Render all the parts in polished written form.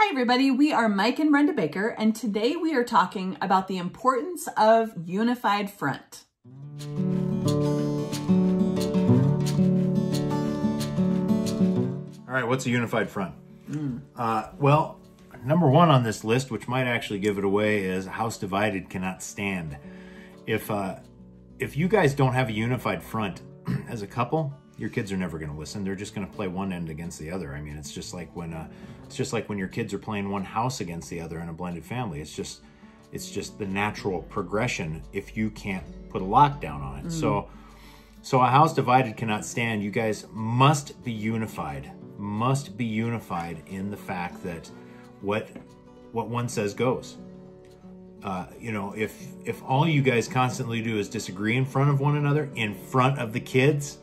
Hi everybody, we are Mike and Brenda Baker, and today we are talking about the importance of unified front. All right, what's a unified front? Well, number one on this list, which might actually give it away, is a house divided cannot stand. If you guys don't have a unified front as a couple, your kids are never going to listen. They're just going to play one end against the other. I mean, it's just like when your kids are playing one house against the other in a blended family. It's just the natural progression if you can't put a lockdown on it. So a house divided cannot stand. You guys must be unified. Must be unified in the fact that what one says goes. You know, if all you guys constantly do is disagree in front of one another, in front of the kids,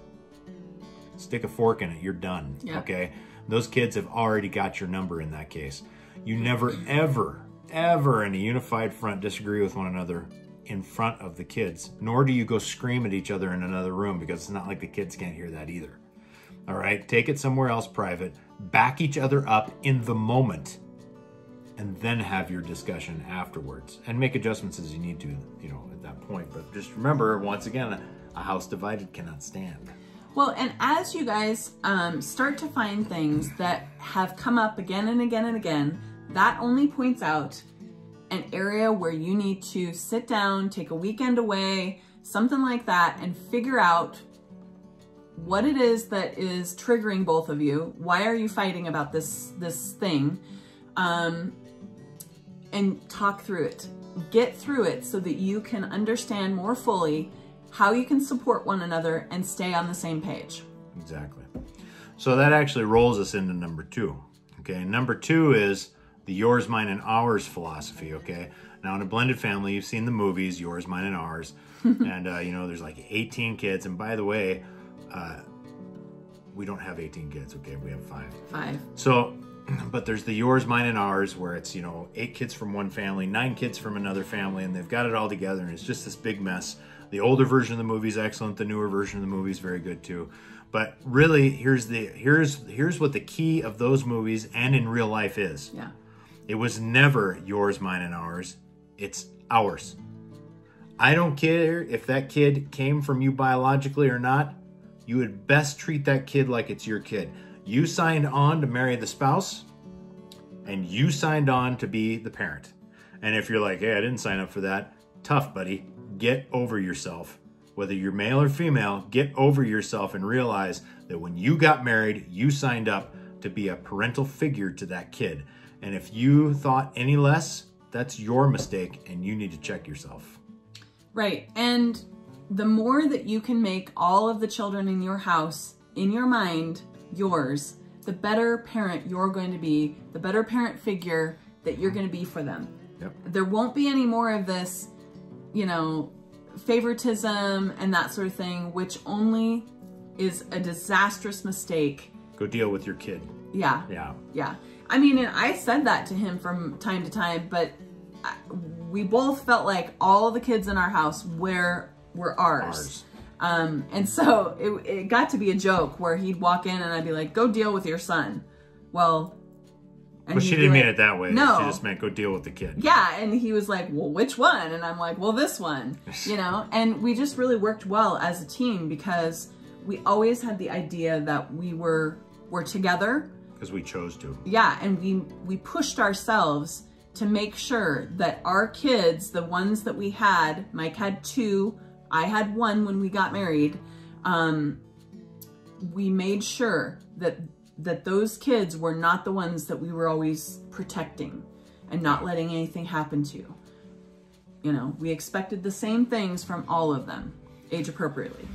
stick a fork in it, you're done. Yeah. Okay? Those kids have already got your number in that case. You never, ever in a unified front disagree with one another in front of the kids, nor do you go scream at each other in another room, because it's not like the kids can't hear that either. All right? Take it somewhere else private, back each other up in the moment, and then have your discussion afterwards, and make adjustments as you need to, you know, at that point. But just remember, once again, a house divided cannot stand. Well, and as you guys start to find things that have come up again and again and again, that only points out an area where you need to sit down, take a weekend away, something like that, and figure out what it is that is triggering both of you. Why are you fighting about this thing? And talk through it. Get through it so that you can understand more fully how you can support one another and stay on the same page. Exactly. So that actually rolls us into number two. Okay, number two is the yours, mine, and ours philosophy. Okay, now in a blended family, you've seen the movies, yours, mine, and ours. And, you know, there's like 18 kids. And by the way, we don't have 18 kids, okay? We have 5. 5. So, but there's the yours, mine, and ours, where it's, you know, 8 kids from one family, 9 kids from another family, and they've got it all together, and it's just this big mess. The older version of the movie is excellent. The newer version of the movie is very good too. But really, here's what the key of those movies and in real life is. Yeah. It was never yours, mine, and ours. It's ours. I don't care if that kid came from you biologically or not. You would best treat that kid like it's your kid. You signed on to marry the spouse, and you signed on to be the parent. And if you're like, hey, I didn't sign up for that, tough, buddy. Get over yourself. Whether you're male or female, get over yourself and realize that when you got married, you signed up to be a parental figure to that kid. And if you thought any less, that's your mistake, and you need to check yourself. Right. And the more that you can make all of the children in your house, in your mind, yours, the better parent you're going to be, the better parent figure that you're going to be for them. Yep. There won't be any more of this, you know, favoritism and that sort of thing, which only is a disastrous mistake. Go deal with your kid. Yeah. Yeah. Yeah. I mean, and I said that to him from time to time, but we both felt like all the kids in our house were ours. And so it got to be a joke where he'd walk in and I'd be like, go deal with your son. Well, but she didn't mean it that way. No. She just meant go deal with the kid. Yeah, and he was like, well, which one? And I'm like, well, this one, you know? And we just really worked well as a team because we always had the idea that we're together. Because we chose to. Yeah, and we pushed ourselves to make sure that our kids, the ones that we had, Mike had 2, I had 1 when we got married, we made sure that those kids were not the ones that we were always protecting and not letting anything happen to. You know, we expected the same things from all of them, age appropriately.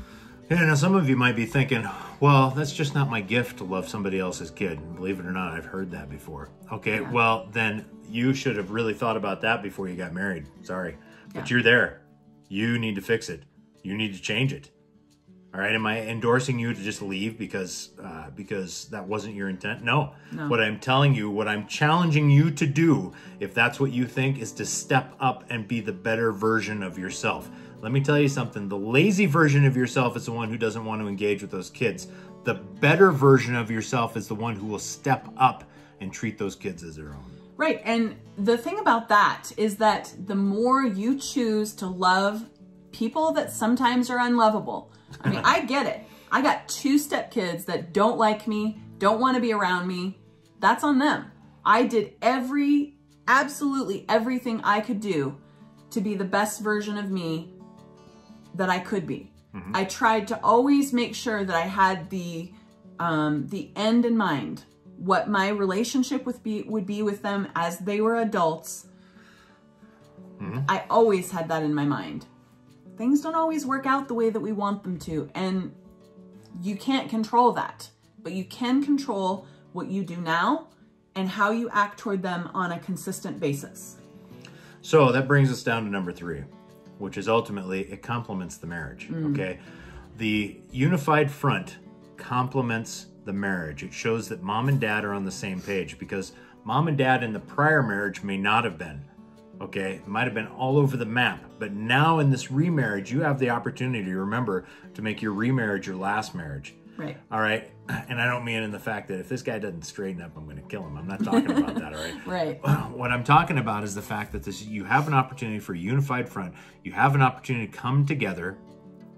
Yeah, now some of you might be thinking, well, that's just not my gift to love somebody else's kid. Believe it or not, I've heard that before. Okay, yeah. Well, then you should have really thought about that before you got married. Sorry. But you're there. You need to fix it. You need to change it. All right, am I endorsing you to just leave because that wasn't your intent? No. What I'm telling you, what I'm challenging you to do, if that's what you think, is to step up and be the better version of yourself. Let me tell you something. The lazy version of yourself is the one who doesn't want to engage with those kids. The better version of yourself is the one who will step up and treat those kids as their own. Right. And the thing about that is that the more you choose to love people that sometimes are unlovable. I mean, I get it. I got 2 stepkids that don't like me, don't want to be around me. That's on them. I did absolutely everything I could do to be the best version of me that I could be. Mm-hmm. I tried to always make sure that I had the end in mind, what my relationship would be with them as they were adults. Mm-hmm. I always had that in my mind. Things don't always work out the way that we want them to, and you can't control that, but you can control what you do now and how you act toward them on a consistent basis. So that brings us down to number 3, which is ultimately it complements the marriage, okay? The unified front complements the marriage. It shows that mom and dad are on the same page, because mom and dad in the prior marriage may not have been, okay? It might have been all over the map, but now in this remarriage, you have the opportunity, remember, to make your remarriage your last marriage. Right. All right. And I don't mean in the fact that if this guy doesn't straighten up, I'm going to kill him. I'm not talking about that. All right. Right. What I'm talking about is the fact that you have an opportunity for a unified front. You have an opportunity to come together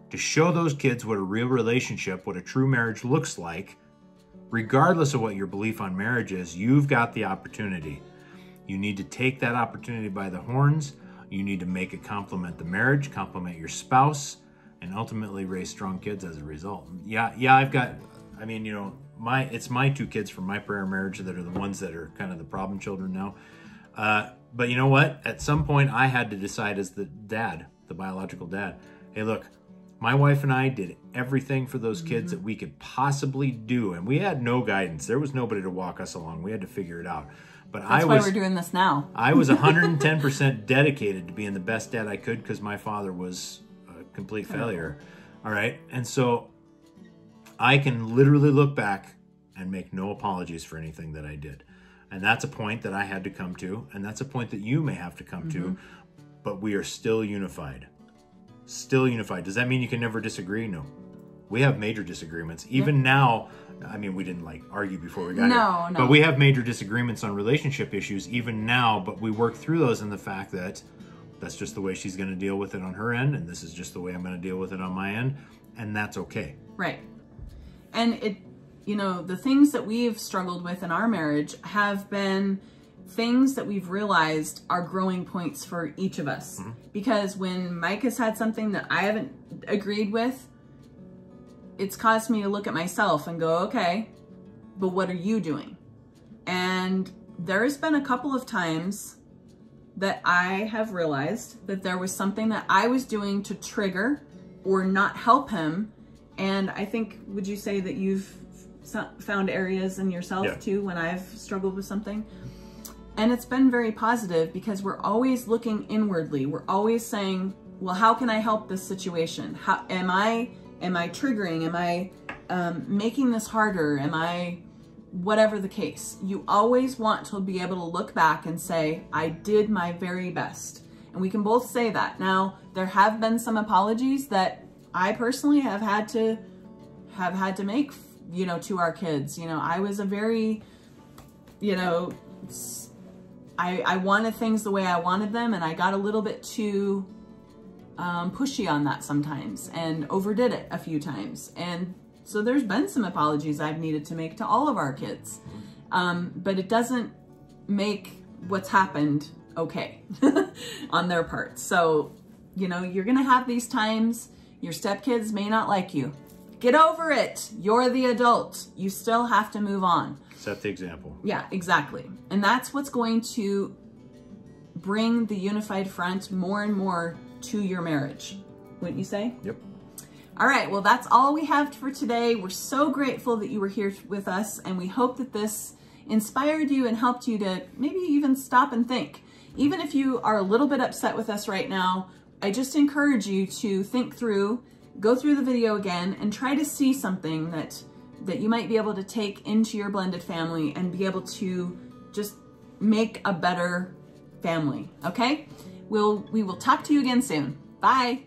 to show those kids what a real relationship, what a true marriage looks like, regardless of what your belief on marriage is. You've got the opportunity. You need to take that opportunity by the horns. You need to make it complement the marriage, complement your spouse, and ultimately raise strong kids as a result. Yeah, I've got, I mean, you know, it's my 2 kids from my prior marriage that are the ones that are kind of the problem children now. But you know what? At some point, I had to decide as the dad, the biological dad, hey, look, my wife and I did everything for those kids that we could possibly do, and we had no guidance. There was nobody to walk us along. We had to figure it out. But that's why we're doing this now. I was 110% dedicated to being the best dad I could, because my father was complete failure. All right. And so I can literally look back and make no apologies for anything that I did. And that's a point that I had to come to. And that's a point that you may have to come to. But we are still unified. Still unified. Does that mean you can never disagree? No. We have major disagreements. Even now, I mean, we didn't like argue before we got here. No. But we have major disagreements on relationship issues even now. But we work through those in the fact that that's just the way she's going to deal with it on her end, and this is just the way I'm going to deal with it on my end, and that's okay. Right. And it, you know, the things that we've struggled with in our marriage have been things that we've realized are growing points for each of us. Because when Mike has had something that I haven't agreed with, it's caused me to look at myself and go, okay, but what are you doing? And there has been a couple of times that I have realized that there was something that I was doing to trigger or not help him. And I think, would you say that you've found areas in yourself too when I've struggled with something? And it's been very positive, because we're always looking inwardly. We're always saying, well, how can I help this situation? How am I triggering? Am I making this harder? Am I whatever the case? You always want to be able to look back and say, I did my very best. And we can both say that. Now, there have been some apologies that I personally have had to make, you know, to our kids. You know, I was a very, you know, I wanted things the way I wanted them, and I got a little bit too pushy on that sometimes and overdid it a few times. And so there's been some apologies I've needed to make to all of our kids. But it doesn't make what's happened okay on their part. So, you know, you're going to have these times. Your stepkids may not like you. Get over it. You're the adult. You still have to move on. Set the example. Yeah, exactly. And that's what's going to bring the unified front more and more to your marriage. Wouldn't you say? Yep. All right, well, that's all we have for today. We're so grateful that you were here with us, and we hope that this inspired you and helped you to maybe even stop and think. Even if you are a little bit upset with us right now, I just encourage you to think through, go through the video again, and try to see something that you might be able to take into your blended family and be able to just make a better family, okay? We will talk to you again soon. Bye.